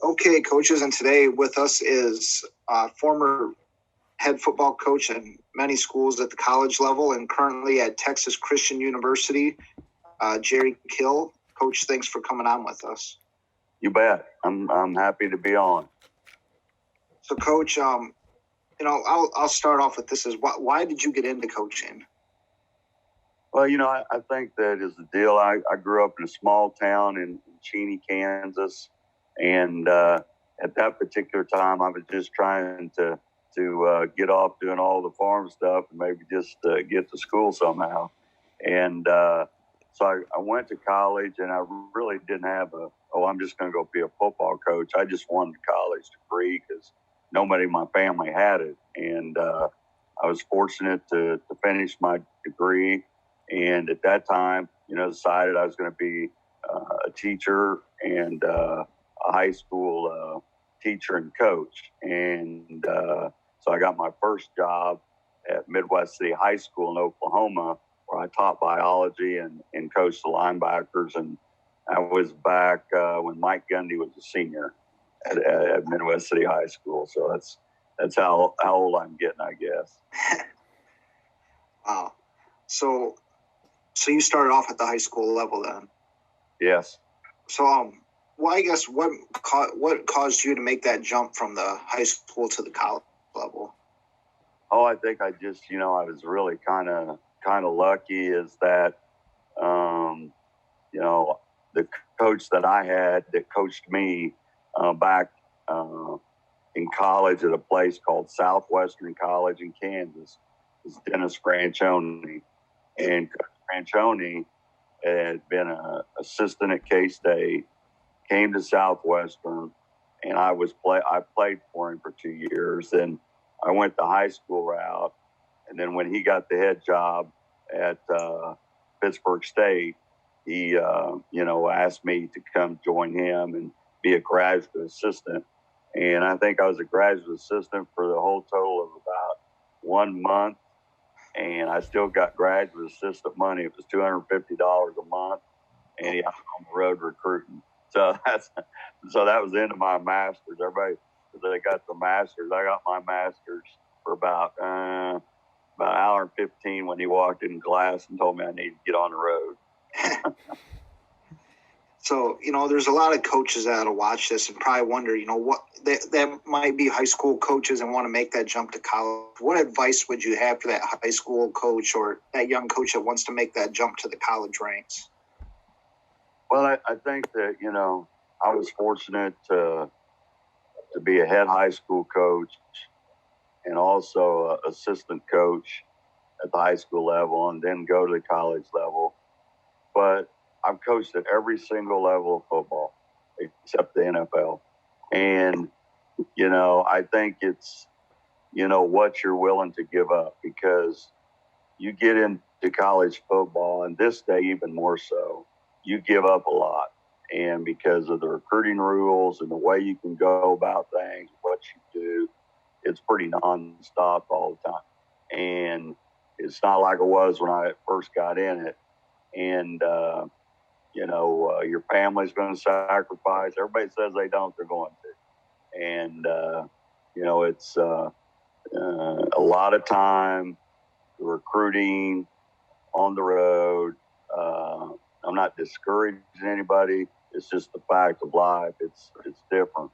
Okay, coaches, and today with us is former head football coach in many schools at the college level and currently at Texas Christian University, Jerry Kill. Coach, thanks for coming on with us. You bet. I'm happy to be on. So, Coach, I'll start off with this: why did you get into coaching? Well, I think that is the deal. I grew up in a small town in Cheney, Kansas, and at that particular time, I was just trying to get off doing all the farm stuff and maybe just get to school somehow. And so I went to college, and I really didn't have I'm just going to go be a football coach. I just wanted a college degree because nobody in my family had it. And I was fortunate to finish my degree. And at that time, decided I was going to be a teacher and a high school teacher and coach. And so I got my first job at Midwest City High School in Oklahoma, where I taught biology and coached the linebackers. And I was back when Mike Gundy was a senior at Midwest City High School. So that's how old I'm getting, I guess. Wow. So you started off at the high school level then? Yes. So, I guess what caused you to make that jump from the high school to the college level? Oh, I think I just, I was really kind of lucky is that, the coach that I had that coached me back in college at a place called Southwestern College in Kansas is Dennis Franchione. And Coach Franchione had been an assistant at K-State, came to Southwestern, and I played for him for 2 years. And I went the high school route. And then when he got the head job at Pittsburgh State, he, asked me to come join him and be a graduate assistant. And I think I was a graduate assistant for the whole total of about 1 month. And I still got graduate assistant money. It was $250 a month, and I was on the road recruiting. So that was the end of my master's. Everybody, they got the master's. I got my master's for about an hour and 15 when he walked in class and told me I needed to get on the road. So, there's a lot of coaches that'll watch this and probably wonder, what that might be high school coaches and want to make that jump to college. What advice would you have for that high school coach or that young coach that wants to make that jump to the college ranks? Well, I think that, I was fortunate to be a head high school coach and also an assistant coach at the high school level and then go to the college level. But I've coached at every single level of football except the NFL. And, I think it's, what you're willing to give up because you get into college football and this day even more so, you give up a lot. And because of the recruiting rules and the way you can go about things, what you do, it's pretty nonstop all the time. And it's not like it was when I first got in it. And, your family's going to sacrifice. Everybody says they don't, they're going to. And, it's a lot of time recruiting on the road. I'm not discouraging anybody. It's just the fact of life. It's different.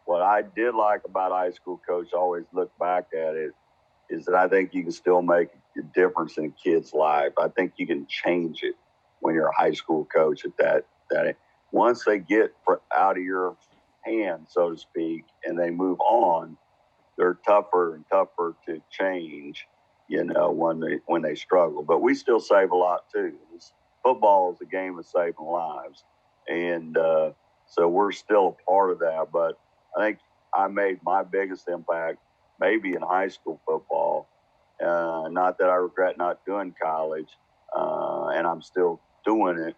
What I did like about high school coach, I always look back at it, is that I think you can still make a difference in a kid's life. I think you can change it when you're a high school coach at that. Once they get out of your hand, so to speak, and they move on, they're tougher and tougher to change, when they struggle. But we still save a lot too. Football is a game of saving lives. And so we're still a part of that. But I think I made my biggest impact maybe in high school football. Not that I regret not doing college, and I'm still doing it.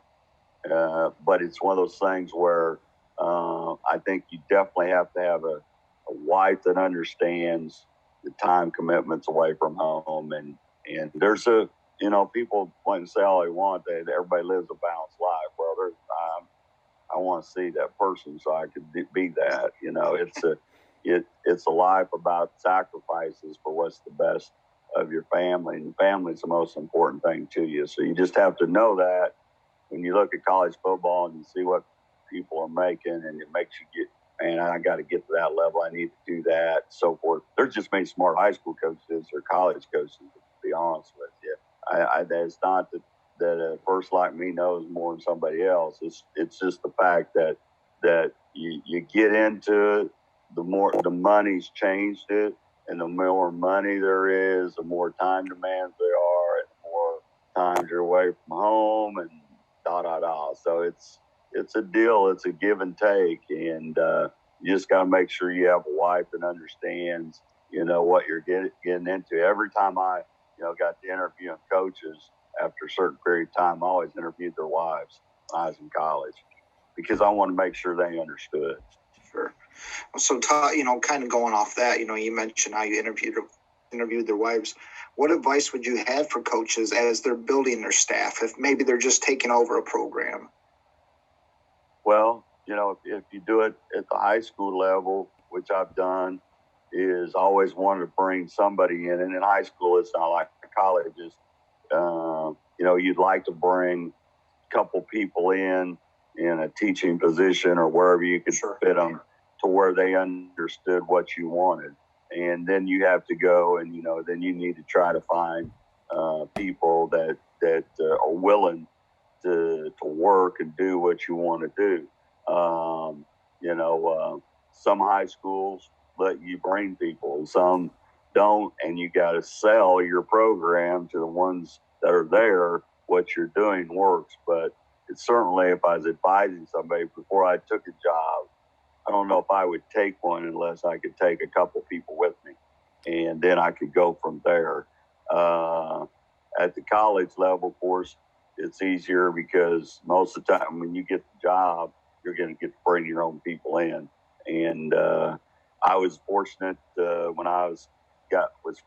But it's one of those things where I think you definitely have to have a wife that understands the time commitments away from home. And there's people want to say all they want, that everybody lives a balanced life. Well, there's time I want to see that person so I could be that. You know, it's a life about sacrifices for what's the best of your family, and family's the most important thing to you. So you just have to know that when you look at college football and you see what people are making, and it makes you get, man, I got to get to that level. I need to do that, so forth. There's just many smart high school coaches or college coaches, to be honest with you. It's not that a person like me knows more than somebody else. It's just the fact that you get into it, the more the money's changed it, and the more money there is, the more time demands there are, and the more times you're away from home, and So it's a deal. It's a give and take, and you just got to make sure you have a wife that understands, what you're getting into. Every time I, got to interviewing coaches after a certain period of time, I always interviewed their wives when I was in college because I want to make sure they understood. Sure. So, kind of going off that, you mentioned how you interviewed their wives. What advice would you have for coaches as they're building their staff, if maybe they're just taking over a program? Well, if you do it at the high school level, which I've done, is always wanted to bring somebody in. And in high school, it's not like the colleges. You'd like to bring a couple people in a teaching position or wherever you could fit them to where they understood what you wanted. And then you have to go and, then you need to try to find people that are willing to work and do what you want to do. Some high schools let you bring people, some don't, and you got to sell your program to the ones that are there. What you're doing works, but it's certainly, if I was advising somebody before I took a job, I don't know if I would take one unless I could take a couple people with me, and then I could go from there. At the college level, of course, it's easier because most of the time when you get the job, you're going to get to bring your own people in. And I was fortunate when I was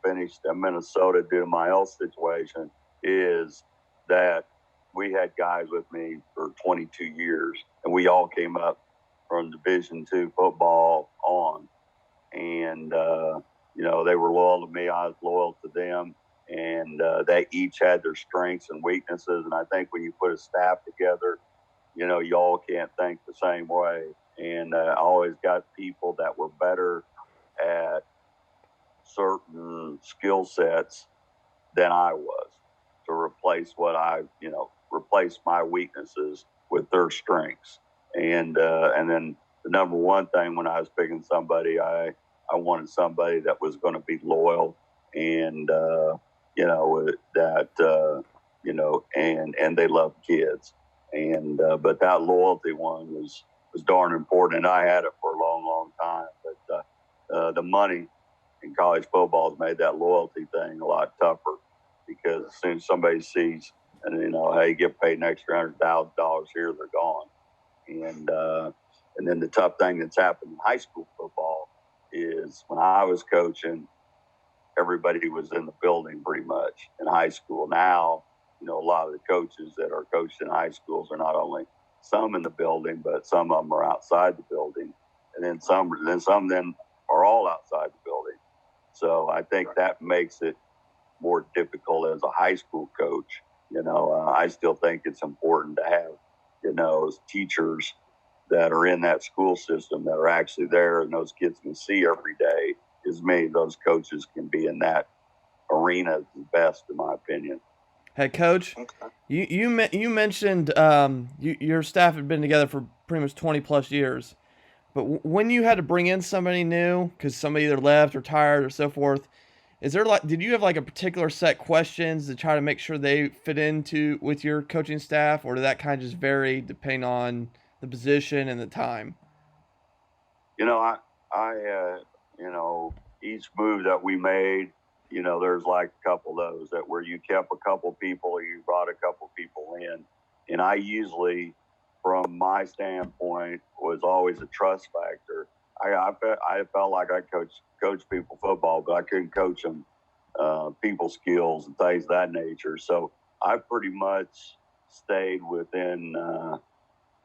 finished in Minnesota due to my health situation, is that we had guys with me for 22 years, and we all came up from Division II football on. And, they were loyal to me. I was loyal to them. And they each had their strengths and weaknesses. And I think when you put a staff together, you all can't think the same way. And I always got people that were better at certain skill sets than I was, to replace replace my weaknesses with their strengths. And then the number one thing when I was picking somebody, I wanted somebody that was going to be loyal and, and they love kids. And, but that loyalty one was darn important. And I had it for a long, long time, but the money in college football has made that loyalty thing a lot tougher, because as soon as somebody sees, and hey, you get paid an extra $100,000 here, they're gone. And then the tough thing that's happened in high school football is when I was coaching, everybody was in the building pretty much in high school. Now, a lot of the coaches that are coached in high schools are not only some in the building, but some of them are outside the building, and then some are all outside the building. So I think that makes it more difficult as a high school coach. I still think it's important to have, teachers that are in that school system that are actually there, and those kids can see every day. As many of those coaches can be in that arena the best, in my opinion. Hey, Coach, you mentioned your staff had been together for pretty much 20 plus years, but when you had to bring in somebody new because somebody either left, retired, or so forth, did you have a particular set questions to try to make sure they fit into with your coaching staff, or did that kind of just vary depending on the position and the time? Each move that we made, there's a couple of those that where you kept a couple people or you brought a couple people in. And I usually, from my standpoint, was always a trust factor. I felt like I coach people football, but I couldn't coach them people skills and things of that nature. So I pretty much stayed within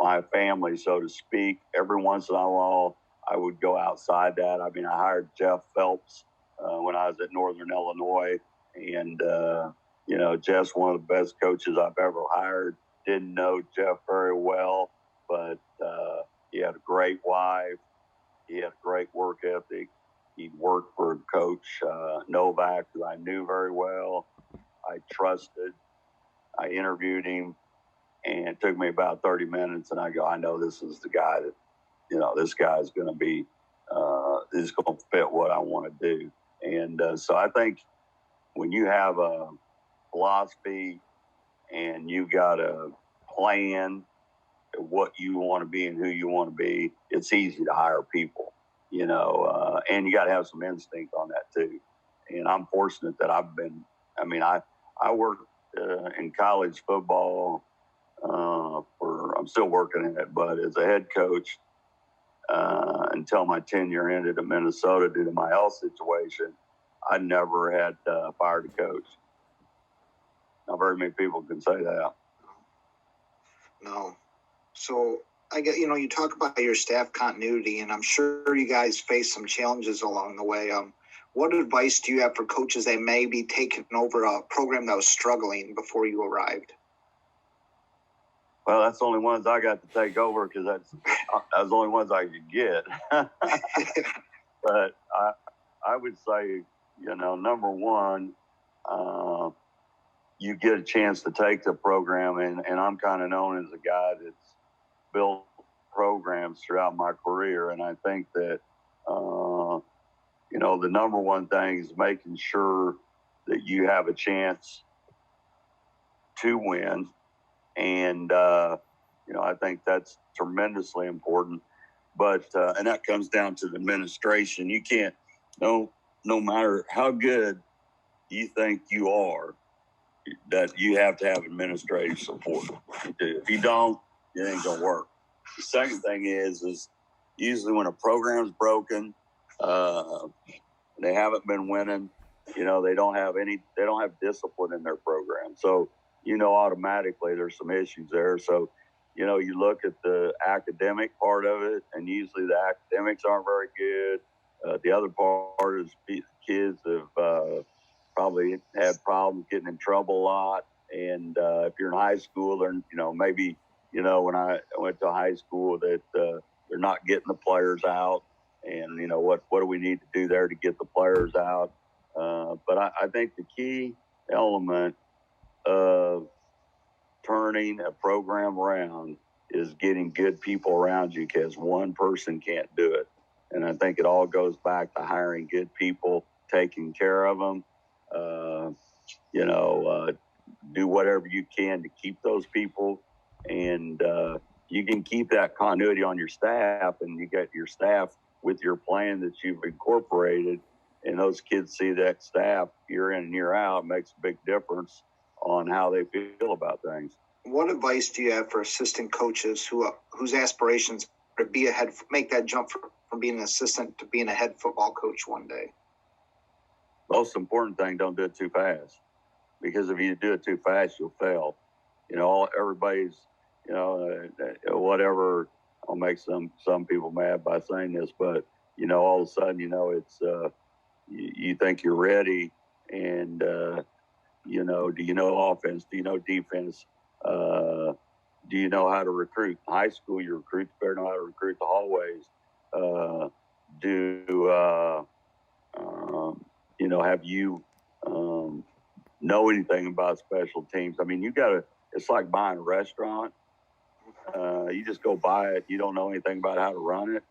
my family, so to speak. Every once in a while, I would go outside that. I mean, I hired Jeff Phelps when I was at Northern Illinois, and Jeff's one of the best coaches I've ever hired. Didn't know Jeff very well, but he had a great wife. He had a great work ethic. He worked for Coach Novak, who I knew very well. I trusted. I interviewed him, and it took me about 30 minutes, and I go, I know this is the guy that, this guy's going to be, is going to fit what I want to do. And so I think when you have a philosophy and you got a plan of what you want to be and who you want to be, it's easy to hire people, and you got to have some instinct on that too. And I'm fortunate that I worked in college football I'm still working in it, but as a head coach until my tenure ended in Minnesota due to my health situation, I never had fired a coach. Not very many people can say that. No. So I get, you talk about your staff continuity, and I'm sure you guys face some challenges along the way. What advice do you have for coaches that may be taking over a program that was struggling before you arrived? Well, that's the only ones I got to take over because that's the only ones I could get. But I would say, number one, you get a chance to take the program, and I'm kind of known as a guy that's built programs throughout my career, and I think that, the number one thing is making sure that you have a chance to win. And, I think that's tremendously important. But, and that comes down to the administration. You can't, no matter how good you think you are, that you have to have administrative support. If you don't, it ain't going to work. The second thing is usually when a program's broken, they haven't been winning, they don't have discipline in their program. So, automatically there's some issues there. So, you look at the academic part of it, and usually the academics aren't very good. The other part is kids have probably had problems getting in trouble a lot. And if you're in high school, they're, maybe, when I went to high school, that they're not getting the players out. And, what do we need to do there to get the players out? But I think the key element of turning a program around is getting good people around you, because one person can't do it. And I think it all goes back to hiring good people, taking care of them, do whatever you can to keep those people. And you can keep that continuity on your staff, and you get your staff with your plan that you've incorporated, and those kids see that staff year in and year out. Makes a big difference on how they feel about things. What advice do you have for assistant coaches whose aspirations are to make that jump from being an assistant to being a head football coach one day? Most important thing, don't do it too fast, because if you do it too fast, you'll fail. Everybody's, whatever. I'll make some people mad by saying this, but all of a sudden, it's you think you're ready, and do you know offense? Do you know defense? Do you know how to recruit? In high school, your recruits better know how to recruit the hallways. Have you know anything about special teams? I mean, it's like buying a restaurant. You just go buy it. You don't know anything about how to run it.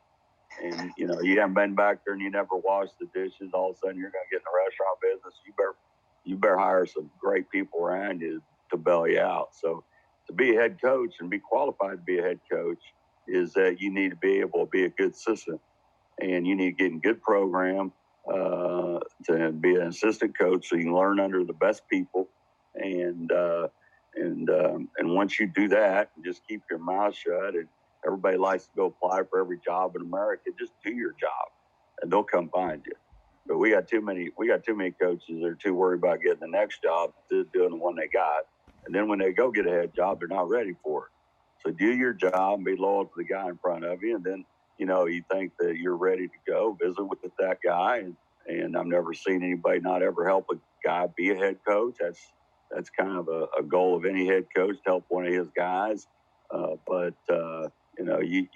And, you haven't been back there and you never washed the dishes. All of a sudden you're going to get in the restaurant business. You better hire some great people around you to bail you out. So to be a head coach and be qualified to be a head coach is that you need to be able to be a good assistant, and you need to get in good program to be an assistant coach, so you can learn under the best people. And once you do that, just keep your mouth shut. And everybody likes to go apply for every job in America. Just do your job, and they'll come find you. But we got too many coaches that are too worried about getting the next job to doing the one they got. And then when they go get a head job, they're not ready for it. So do your job and be loyal to the guy in front of you. And then, you think that you're ready to go visit with that guy. And I've never seen anybody not ever help a guy be a head coach. That's kind of a goal of any head coach, to help one of his guys. But you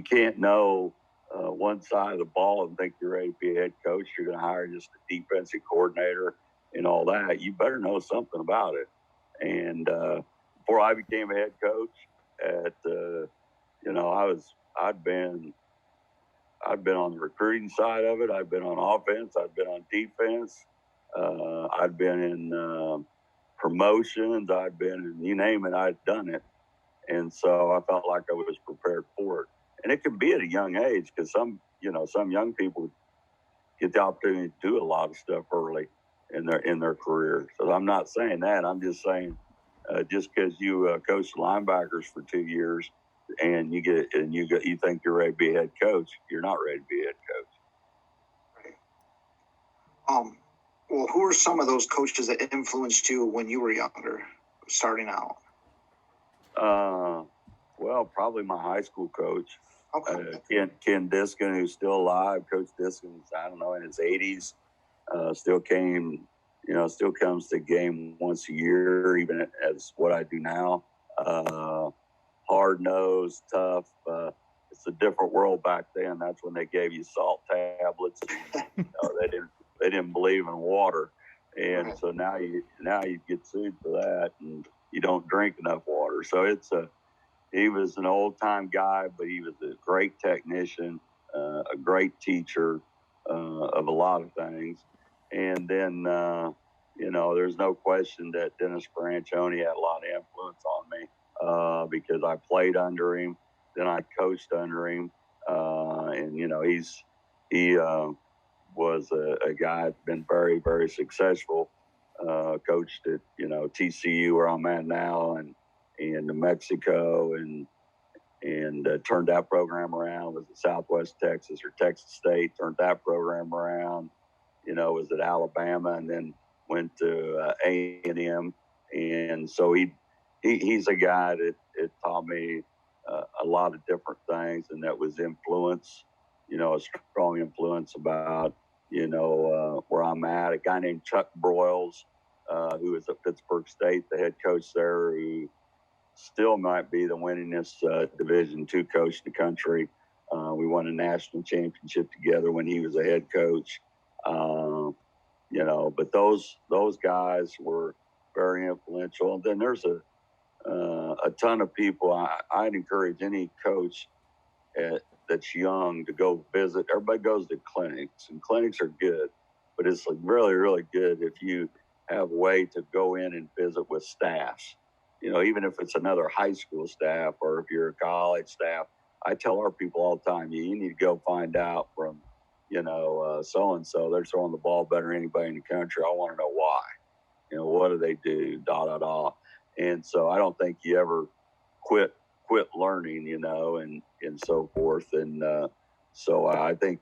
can't know one side of the ball and think you're ready to be a head coach. You're going to hire just a defensive coordinator and all that. You better know something about it. And before I became a head coach, I'd been on the recruiting side of it. I've been on offense. I've been on defense. I've been in promotions. I've been in, you name it, I've done it. And so I felt like I was prepared for it. And it could be at a young age, because some young people get the opportunity to do a lot of stuff early in their career. So I'm not saying that. I'm just saying, just because you coach linebackers for 2 years and you think you're ready to be a head coach, you're not ready to be a head coach. Right. Well, who are some of those coaches that influenced you when you were younger, starting out? Well, probably my high school coach, Okay. Ken Diskin, who's still alive. Coach Diskin's, I don't know, in his 80s, still comes to game once a year, even as what I do now. Hard-nosed, tough. It's a different world back then. That's when they gave you salt tablets. They didn't believe in water, and so now you get sued for that, and you don't drink enough water. So he was an old-time guy, but he was a great technician, a great teacher of a lot of things. And then, there's no question that Dennis Franchione had a lot of influence on me because I played under him, then I coached under him, and he was a guy that's been very, very successful. Coached at TCU, where I'm at now, and in New Mexico, and turned that program around. Was at Southwest Texas or Texas State, turned that program around. Was at Alabama, and then went to A&M. And so he's a guy that taught me a lot of different things, and that was influence, a strong influence about where I'm at. A guy named Chuck Broyles, who was at Pittsburgh State, the head coach there, who still might be the winningest Division II coach in the country. We won a national championship together when he was a head coach. But those guys were very influential. And then there's a ton of people. I'd encourage any coach that's young to go visit. Everybody goes to clinics, and clinics are good, but it's like really, really good if you have a way to go in and visit with staffs. Even if it's another high school staff or if you're a college staff. I tell our people all the time, you need to go find out from, so-and-so, they're throwing the ball better than anybody in the country. I want to know why. What do they do? And so I don't think you ever quit learning, and so forth. And so I think,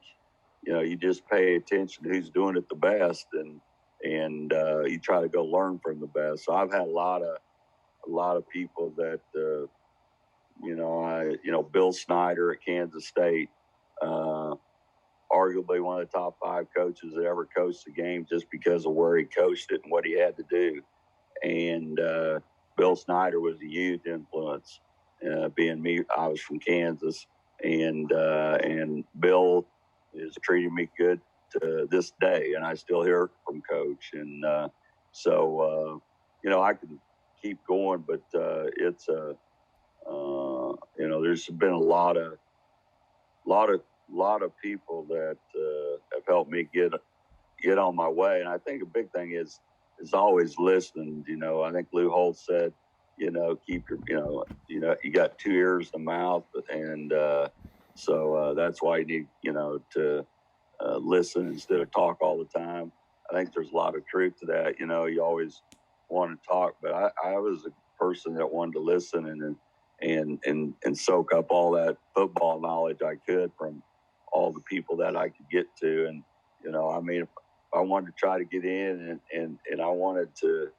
you just pay attention to who's doing it the best, and you try to go learn from the best. So I've had a lot of people that, Bill Snyder at Kansas State, arguably one of the top 5 coaches that ever coached the game just because of where he coached it and what he had to do. And Bill Snyder was a huge influence. Being me, I was from Kansas, and Bill is treating me good to this day, and I still hear from Coach. And so I can keep going, but it's there's been a lot of people that have helped me get on my way. And I think a big thing is always listening. I think Lou Holt said, keep your, you got 2 ears and a mouth, and so that's why you need, to listen instead of talk all the time. I think there's a lot of truth to that. You always want to talk, but I was a person that wanted to listen and soak up all that football knowledge I could from all the people that I could get to. And, if I wanted to try to get in and I wanted to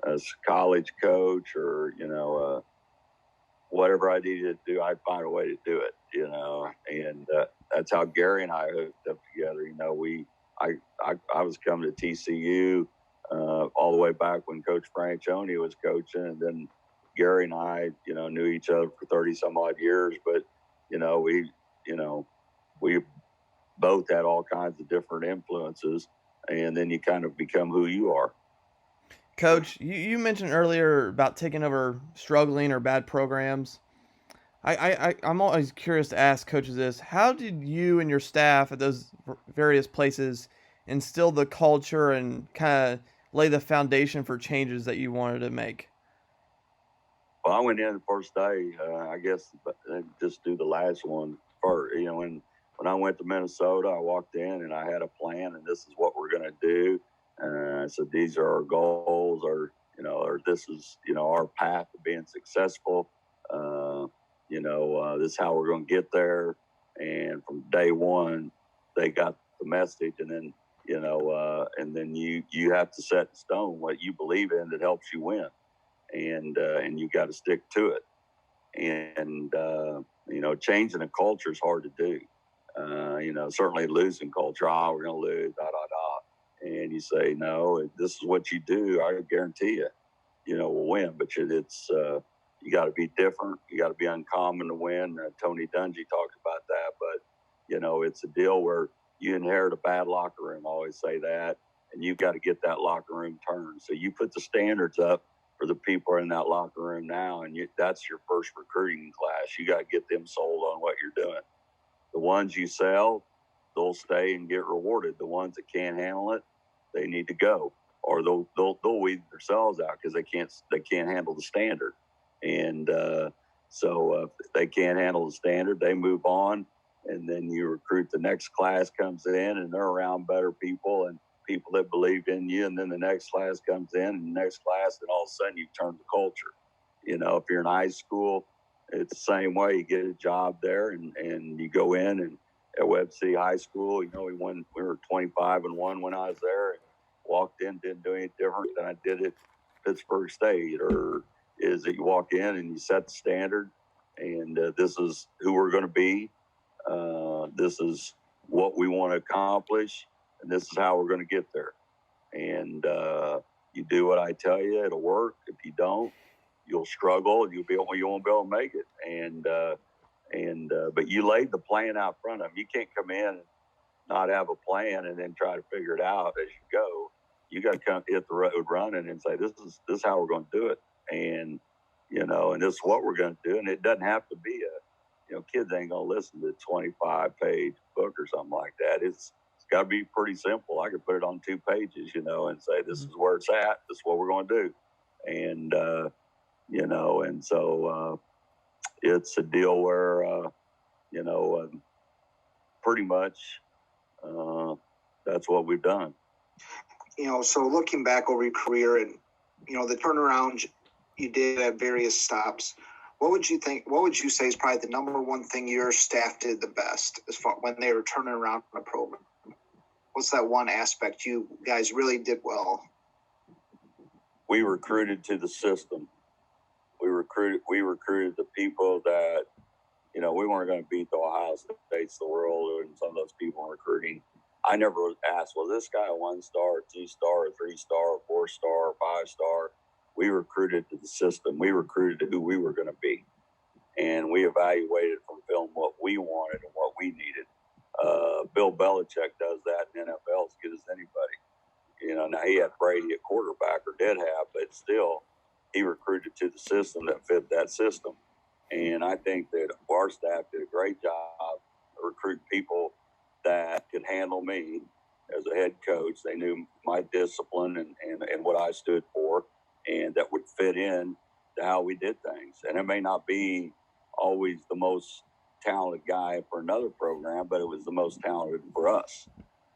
a college coach or, whatever I needed to do, I'd find a way to do it, and that's how Gary and I hooked up together. I was coming to TCU all the way back when Coach Franchione was coaching, and then Gary and I, knew each other for 30 some odd years, but, we both had all kinds of different influences, and then you kind of become who you are. Coach, you mentioned earlier about taking over struggling or bad programs. I'm always curious to ask coaches this. How did you and your staff at those various places instill the culture and kind of lay the foundation for changes that you wanted to make? Well, I went in the first day, I guess, just do the last one first. When I went to Minnesota, I walked in and I had a plan, and this is what we're going to do. I said, these are our goals, or this is, our path to being successful. This is how we're going to get there. And from day one, they got the message, and then, and then you have to set in stone what you believe in that helps you win. And you got to stick to it. And, changing a culture is hard to do. Certainly losing culture, we're going to lose, And you say, no, this is what you do. I guarantee you, we'll win. But it's you got to be different. You got to be uncommon to win. Tony Dungy talks about that. But, it's a deal where you inherit a bad locker room. I always say that. And you've got to get that locker room turned. So you put the standards up for the people in that locker room now, and that's your first recruiting class. You got to get them sold on what you're doing. The ones you sell, they'll stay and get rewarded. The ones that can't handle it, they need to go, or they'll weed themselves out because they can't handle the standard. And so if they can't handle the standard, they move on, and then you recruit. The next class comes in, and they're around better people and people that believe in you, and then the next class comes in, and the next class, and all of a sudden you turn the culture. If you're in high school, it's the same way. You get a job there, and you go in, and at Webb City High School, we were 25-1 when I was there, and walked in, didn't do any different than I did at Pittsburgh State. Or is that you walk in and you set the standard, and this is who we're going to be. This is what we want to accomplish, and this is how we're going to get there. And you do what I tell you, it'll work. If you don't, you'll struggle, and you won't be able to make it. But you laid the plan out front of them. You can't come in and not have a plan and then try to figure it out as you go. You got to come hit the road running and say, this is how we're going to do it. And, and this is what we're going to do. And it doesn't have to be kids ain't going to listen to a 25-page book or something like that. It's got to be pretty simple. I could put it on 2 pages, and say, this is where it's at. This is what we're going to do. And, and so it's a deal where, pretty much that's what we've done. So looking back over your career and, the turnaround you did at various stops, what would you say is probably the number one thing your staff did the best as far when they were turning around a program? What's that one aspect you guys really did well? We recruited to the system. We recruited the people that, we weren't going to beat the Ohio States of the world and some of those people in recruiting. I never asked, well, this guy a 1-star, 2-star, 3-star, 4-star, 5-star. We recruited to the system. We recruited to who we were going to be. And we evaluated from film what we wanted and what we needed. Bill Belichick does that in NFL as good as anybody. Now he had Brady at quarterback, or did have, but still he recruited to the system that fit that system. And I think that our staff did a great job recruiting people that could handle me as a head coach. They knew my discipline and what I stood for, and that would fit in to how we did things. And it may not be always the most talented guy for another program, but it was the most talented for us.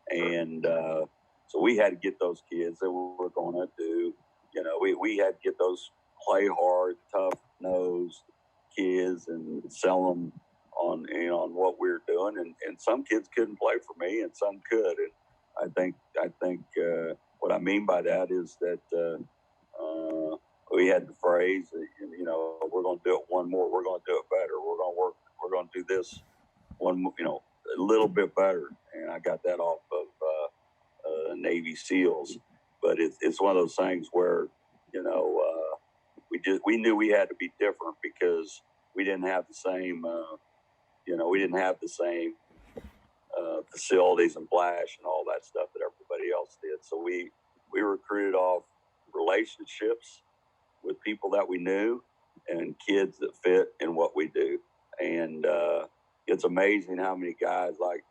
And so we had to get those kids that we were going to do. We had to get those play hard, tough-nosed kids and sell them on what we were doing. And some kids couldn't play for me, and some could. And I think what I mean by that is that We had the phrase, we're going to do it one more. We're going to do it better. We're going to work. We're going to do this one, a little bit better. And I got that off of Navy SEALs. But it's one of those things where, we knew we had to be different because we didn't have the same, facilities and flash and all that stuff that everybody else did. So we recruited off relationships with people that we knew and kids that fit in what we do. And it's amazing how many guys like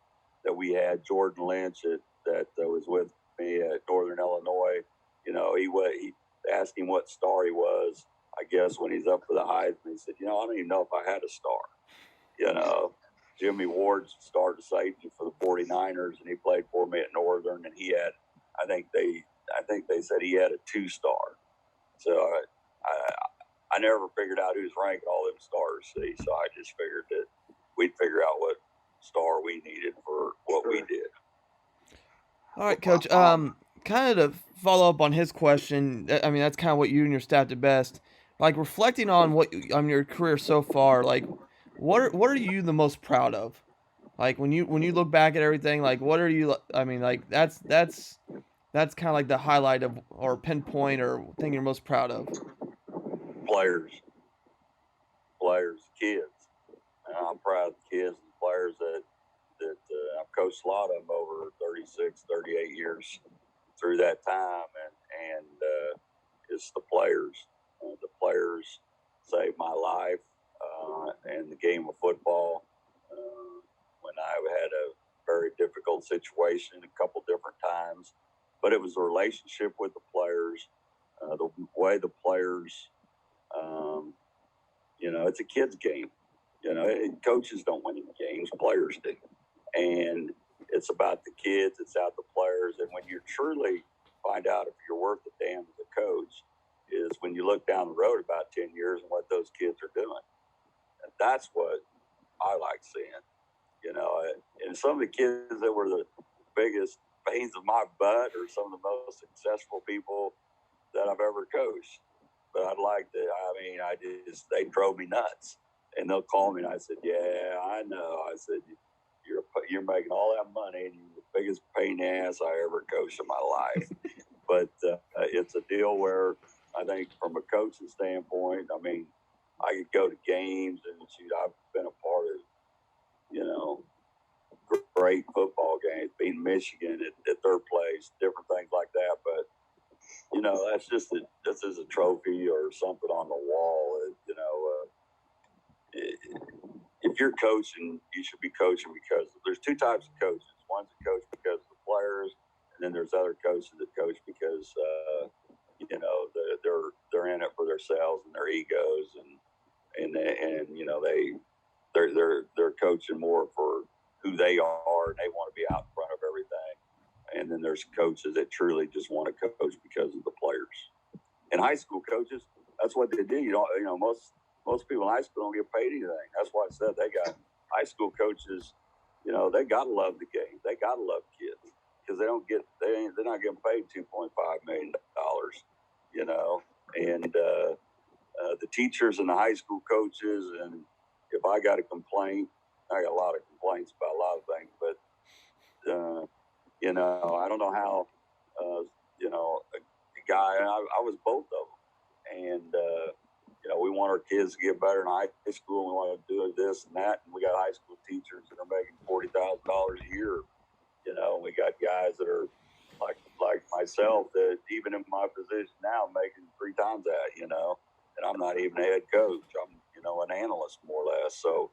that we had. Jordan Lynch that was with me at Northern Illinois. He asked him what star he was. I guess when he's up for the Heisman, he said, I don't even know if I had a star. Jimmy Ward's started safety for the 49ers, and he played for me at Northern, and he had, I think they said he had a 2-star. So I never figured out who's ranking all them stars. See, so I just figured that we'd figure out what star we needed for what we did. All right, Coach. Kind of to follow up on his question. I mean, that's kind of what you and your staff did best. Like reflecting on your career so far. Like, what are you the most proud of? Like when you look back at everything, like what are you? I mean, like that's kind of like the highlight of or pinpoint or thing you're most proud of. Players, kids. I'm proud of the kids and players that I've coached a lot of them over 36, 38 years through that time, and it's the players. The players saved my life and the game of football when I had a very difficult situation a couple different times. But it was a relationship with the players, the way the players, it's a kid's game. Coaches don't win games, players do. And it's about the kids, it's about the players. And when you truly find out if you're worth a damn as a coach is when you look down the road about 10 years and what those kids are doing. And that's what I like seeing, And some of the kids that were the biggest pains of my butt are some of the most successful people that I've ever coached. But they drove me nuts. And they'll call me and I said, yeah, I know. I said, you're making all that money and you're the biggest pain in the ass I ever coached in my life. But it's a deal where I think from a coaching standpoint, I could go to games and I've been a part of, great football games, beating Michigan at third place, different things like that. But, that's just this is a trophy or something on the wall. If you're coaching, you should be coaching because there's two types of coaches. One's a coach because of the players, and then there's other coaches that coach because they're in it for themselves and their egos, and they're coaching more for who they are and they want to be out in front of everything. And then there's coaches that truly just want to coach because of the players. And high school coaches, that's what they do. Most people in high school don't get paid anything. That's why I said they got high school coaches. They gotta love the game. They gotta love kids because they're not getting paid $2.5 million. And the teachers and the high school coaches. And if I got a complaint, I got a lot of complaints about a lot of things. But I don't know how. A guy. I was both of them, and. We want our kids to get better in high school. And we want to do this and that. And we got high school teachers that are making $40,000 a year. We got guys that are like myself that even in my position now making 3 times that, and I'm not even a head coach. I'm, an analyst more or less. So,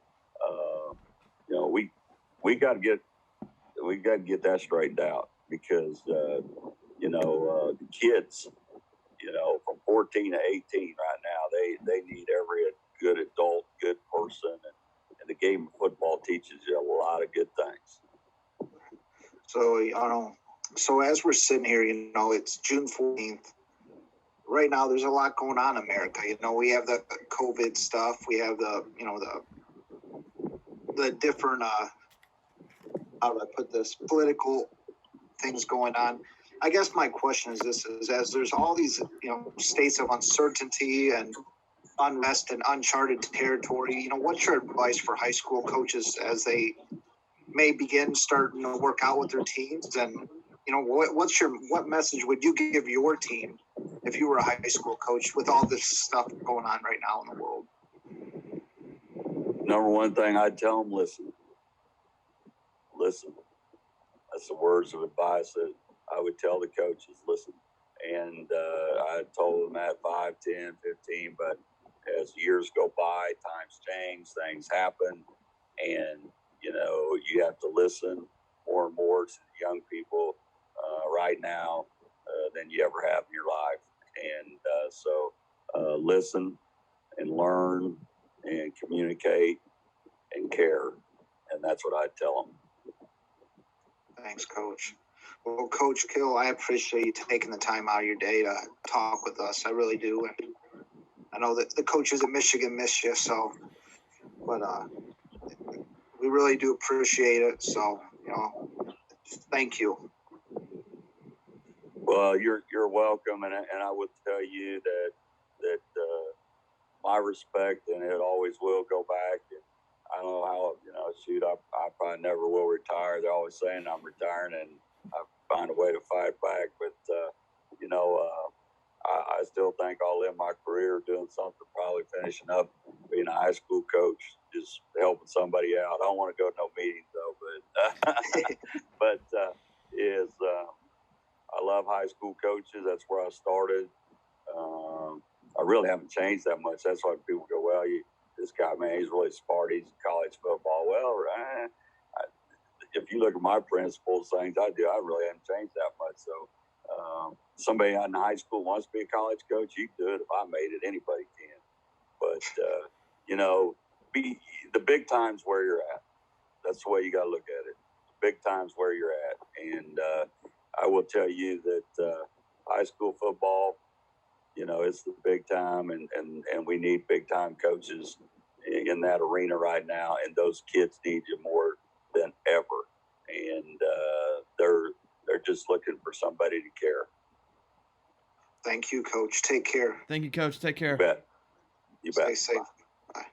we got to get that straightened out because, the kids, from 14 to 18 right now, they need every good adult, good person, and the game of football teaches you a lot of good things. So as we're sitting here, it's June 14th. Right now, there's a lot going on in America. We have the COVID stuff. We have the different, how do I put this, political things going on. I guess my question is this: is as there's all these states of uncertainty and unrest and uncharted territory, what's your advice for high school coaches as they may begin starting to work out with their teams? And what message would you give your team if you were a high school coach with all this stuff going on right now in the world? Number one thing I'd tell them: listen. That's the words of advice that I would tell the coaches. Listen. And I told them that 5, 10, 15, but as years go by, times change, things happen, and you have to listen more and more to the young people right now than you ever have in your life. And so listen and learn and communicate and care, and that's what I'd tell them. Thanks, Coach. Well, Coach Kill, I appreciate you taking the time out of your day to talk with us. I really do. And I know that the coaches at Michigan miss you, but we really do appreciate it. So, thank you. Well, you're welcome, and I would tell you that my respect, and it always will go back. And I don't know how, I probably never will retire. They're always saying I'm retiring, and I find a way to fight back. But I still think I'll end my career doing something, probably finishing up being a high school coach, just helping somebody out. I don't want to go to no meetings though, but I love high school coaches. That's where I started. I really haven't changed that much. That's why people go, well, this guy, man, he's really smart. He's in college football. Well, if you look at my principles, things I do, I really haven't changed that much. So somebody in high school wants to be a college coach, you can do it. If I made it, anybody can. But, be the big time's where you're at. That's the way you got to look at it. Big time's where you're at. And I will tell you that high school football, it's the big time, and we need big time coaches in that arena right now. And those kids need you more than ever. And they're just looking for somebody to care. Thank you, Coach. Take care. Thank you, Coach. Take care. You bet. Stay safe. Bye.